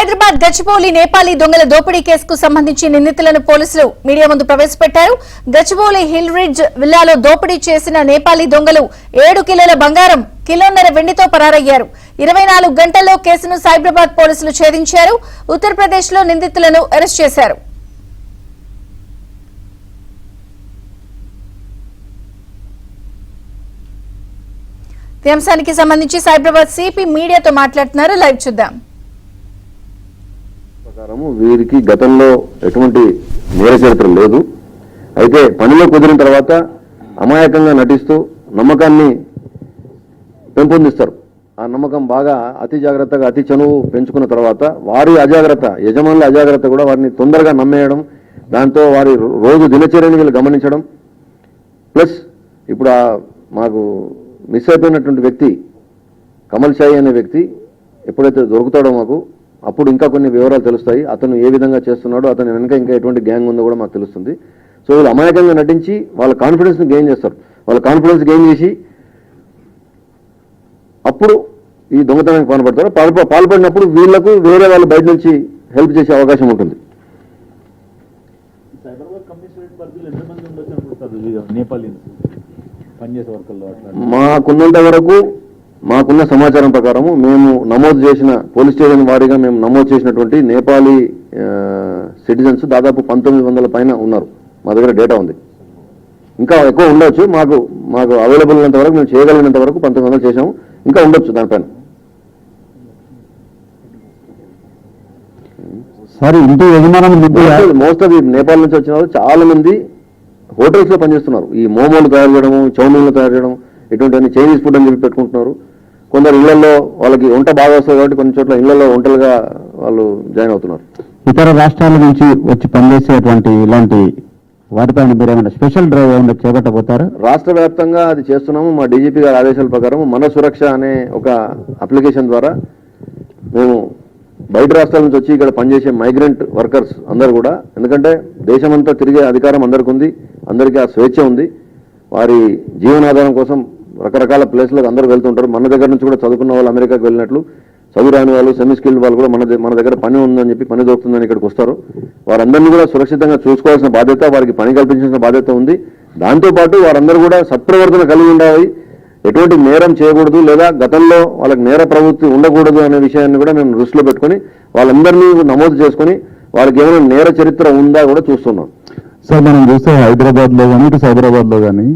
హైదరాబాద్ గచ్చిబౌలి నేపాలీ దొంగల దోపిడీ కేసుకు సంబంధించి నిందితులను పోలీసులు మీడియా ముందు ప్రవేశపెట్టారు. గచ్చిబౌలి హిల్ రిడ్జ్ విల్లాలో దోపిడీ చేసిన నేపాలీ దొంగలు 7 కిలోల బంగారం, కిలోన్నర వెండితో పరారయ్యారు. 24 గంటల్లో కేసును సైబరాబాద్ పోలీసులు ఛేదించారు. ఉత్తరప్రదేశ్ లో నిందితులను అరెస్ట్ చేశారు. ఈ అంశానికి సంబంధించి సైబరాబాద్ సిపి మీడియాతో మాట్లాడుతున్నారు. లైవ్ చూద్దాం. వీరికి గతంలో ఎటువంటి నేర చరిత్ర లేదు. అయితే పనిలో కుదిరిన తర్వాత అమాయకంగా నటిస్తూ నమ్మకాన్ని పెంపొందిస్తారు. ఆ నమ్మకం బాగా అతి జాగ్రత్తగా అతి చనువు పెంచుకున్న తర్వాత వారి అజాగ్రత్త, యజమానుల అజాగ్రత్త కూడా వారిని తొందరగా నమ్మేయడం, దాంతో వారి రోజు దినచర్యని వీళ్ళు గమనించడం, ప్లస్ ఇప్పుడు మాకు మిస్ అయిపోయినటువంటి వ్యక్తి కమల్ షాయి అనే వ్యక్తి ఎప్పుడైతే దొరుకుతాడో మాకు అప్పుడు ఇంకా కొన్ని వివరాలు తెలుస్తాయి. అతను ఏ విధంగా చేస్తున్నాడో, అతని వెనక ఇంకా ఎటువంటి గ్యాంగ్ ఉందో కూడా మాకు తెలుస్తుంది. సో వీళ్ళు అమాయకంగా నటించి వాళ్ళ కాన్ఫిడెన్స్ని గెయిన్ చేస్తారు. వాళ్ళ కాన్ఫిడెన్స్ గెయిన్ చేసి అప్పుడు ఈ దొంగతనానికి పాల్పడతారు. పాల్పడినప్పుడు వీళ్లకు వేరే వాళ్ళు బయట నుంచి హెల్ప్ చేసే అవకాశం ఉంటుంది. మాకున్నంత వరకు మాకున్న సమాచారం ప్రకారము మేము నమోదు చేసిన పోలీస్ స్టేషన్ వారీగా మేము నమోదు చేసినటువంటి నేపాలీ సిటిజన్స్ దాదాపు 1900 పైన ఉన్నారు. మా దగ్గర డేటా ఉంది. ఇంకా ఎక్కువ ఉండొచ్చు. మాకు అవైలబుల్ ఉన్నంత వరకు, మేము చేయగలిగినంత వరకు 1900 చేసాము. ఇంకా ఉండొచ్చు దానిపైన. సార్, ఇంటి యజమానం మోస్ట్ ఆఫ్ నేపాల్ నుంచి వచ్చిన వాళ్ళు చాలా మంది హోటల్స్ లో పనిచేస్తున్నారు. ఈ మోమోలు తయారు చేయడం, చౌమీన్లు తయారు చేయడం, ఇటువంటివన్నీ చైనీస్ ఫుడ్ అని చెప్పి పెట్టుకుంటున్నారు. కొందరు ఇళ్లలో వాళ్ళకి వంట బాగా వస్తుంది కాబట్టి కొన్ని చోట్ల ఇళ్లలో వంటలుగా వాళ్ళు జాయిన్ అవుతున్నారు. ఇతర రాష్ట్రాల నుంచి వచ్చి పనిచేసేటువంటి ఇలాంటి వాటిపైన మీరు ఏమైనా స్పెషల్ డ్రైవ్ ఏమైనా చేపట్టబోతారా? రాష్ట్ర వ్యాప్తంగా అది చేస్తున్నాము. మా డీజీపీ గారి ఆదేశాల ప్రకారం మన సురక్ష అనే ఒక అప్లికేషన్ ద్వారా మేము బయట రాష్ట్రాల నుంచి వచ్చి ఇక్కడ పనిచేసే మైగ్రెంట్ వర్కర్స్ అందరూ కూడా, ఎందుకంటే దేశమంతా తిరిగే అధికారం అందరికి ఉంది, అందరికీ ఆ స్వేచ్ఛ ఉంది. వారి జీవనాధారం కోసం రకరకాల ప్లేస్లకు అందరూ వెళ్తుంటారు. మన దగ్గర నుంచి కూడా చదువుకున్న వాళ్ళు అమెరికాకి వెళ్ళినట్లు, చదువు రాని వాళ్ళు, సెమీ స్కిల్డ్ వాళ్ళు కూడా మన దగ్గర పని ఉందని చెప్పి, పని దొరుకుతుందని ఇక్కడికి వస్తారు. వారందరినీ కూడా సురక్షితంగా చూసుకోవాల్సిన బాధ్యత, వారికి పని కల్పించాల్సిన బాధ్యత ఉంది. దాంతోపాటు వారందరూ కూడా సత్ప్రవర్తన కలిగి ఉండాలి, ఎటువంటి నేరం చేయకూడదు, లేదా గతంలో వాళ్ళకి నేర ప్రవృత్తి ఉండకూడదు అనే విషయాన్ని కూడా మేము దృష్టిలో పెట్టుకుని వాళ్ళందరినీ నమోదు చేసుకుని వాళ్ళకి ఏమైనా నేర చరిత్ర ఉందా కూడా చూస్తున్నాం. సార్, మనం చూస్తే హైదరాబాద్ లో కానీ, ఇటు సైబరాబాద్ లో కానీ,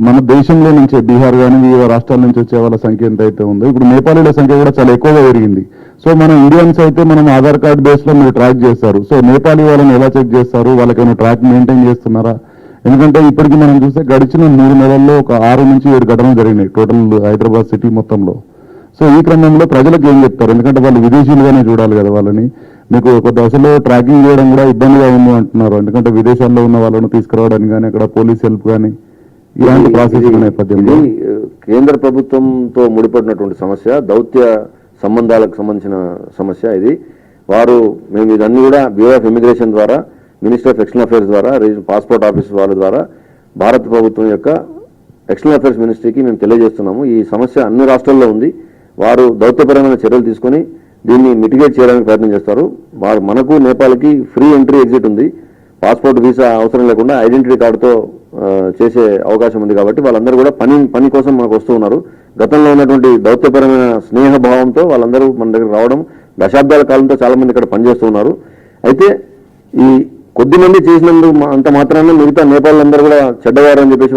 మన దేశంలో నుంచి బీహార్ కానీ వివిధ రాష్ట్రాల నుంచి వచ్చే వాళ్ళ సంఖ్య ఎంత అయితే ఉందో, ఇప్పుడు నేపాలీల సంఖ్య కూడా చాలా ఎక్కువగా పెరిగింది. సో మన ఇండియన్స్ అయితే మనం ఆధార్ కార్డ్ బేస్ లో మీరు ట్రాక్ చేస్తారు. సో నేపాలీ వాళ్ళని ఎలా చెక్ చేస్తారు? వాళ్ళకైనా ట్రాక్ మెయింటైన్ చేస్తున్నారా? ఎందుకంటే ఇప్పటికి మనం చూస్తే గడిచిన 3 నెలల్లో ఒక 6 నుంచి 7 ఘటనలు జరిగినాయి టోటల్ హైదరాబాద్ సిటీ మొత్తంలో. సో ఈ క్రమంలో ప్రజలకు ఏం చెప్తారు? ఎందుకంటే వాళ్ళు విదేశీయులుగానే చూడాలి కదా వాళ్ళని. మీకు ఒక దశలో ట్రాకింగ్ చేయడం కూడా ఇబ్బందిగా ఉంది అంటున్నారు. ఎందుకంటే విదేశాల్లో ఉన్న వాళ్ళను తీసుకురావడానికి కానీ, అక్కడ పోలీస్ హెల్ప్ కానీ, ఇలాంటి ప్రాసెస్ నేపథ్యంలో కేంద్ర ప్రభుత్వంతో ముడిపడినటువంటి సమస్య, దౌత్య సంబంధాలకు సంబంధించిన సమస్య ఇది. మేము ఇదన్నీ కూడా బ్యూరో ఆఫ్ ఇమిగ్రేషన్ ద్వారా, మినిస్టర్ ఆఫ్ ఎక్స్టర్నల్ అఫేర్స్ ద్వారా, పాస్పోర్ట్ ఆఫీస్ వాళ్ళ ద్వారా భారత ప్రభుత్వం యొక్క ఎక్స్టర్నల్ అఫేర్స్ మినిస్ట్రీకి మేము తెలియజేస్తున్నాము. ఈ సమస్య అన్ని రాష్ట్రాల్లో ఉంది. వారు దౌత్యపరమైన చర్యలు తీసుకుని దీన్ని మిటిగేట్ చేయడానికి ప్రయత్నం చేస్తారు. మనకు నేపాల్కి ఫ్రీ ఎంట్రీ ఎగ్జిట్ ఉంది. పాస్పోర్ట్, వీసా అవసరం లేకుండా ఐడెంటిటీ కార్డుతో చేసే అవకాశం ఉంది. కాబట్టి వాళ్ళందరూ కూడా పని కోసం మనకు వస్తూ ఉన్నారు. గతంలో ఉన్నటువంటి దౌత్యపరమైన స్నేహ భావంతో వాళ్ళందరూ మన దగ్గర రావడం, దశాబ్దాల కాలంతో చాలా మంది ఇక్కడ పనిచేస్తూ ఉన్నారు. అయితే ఈ కొద్ది మంది చేసినందుకు అంత మాత్రాన మిగతా నేపాల్ అందరూ కూడా చెడ్డవారు అని చెప్పేసి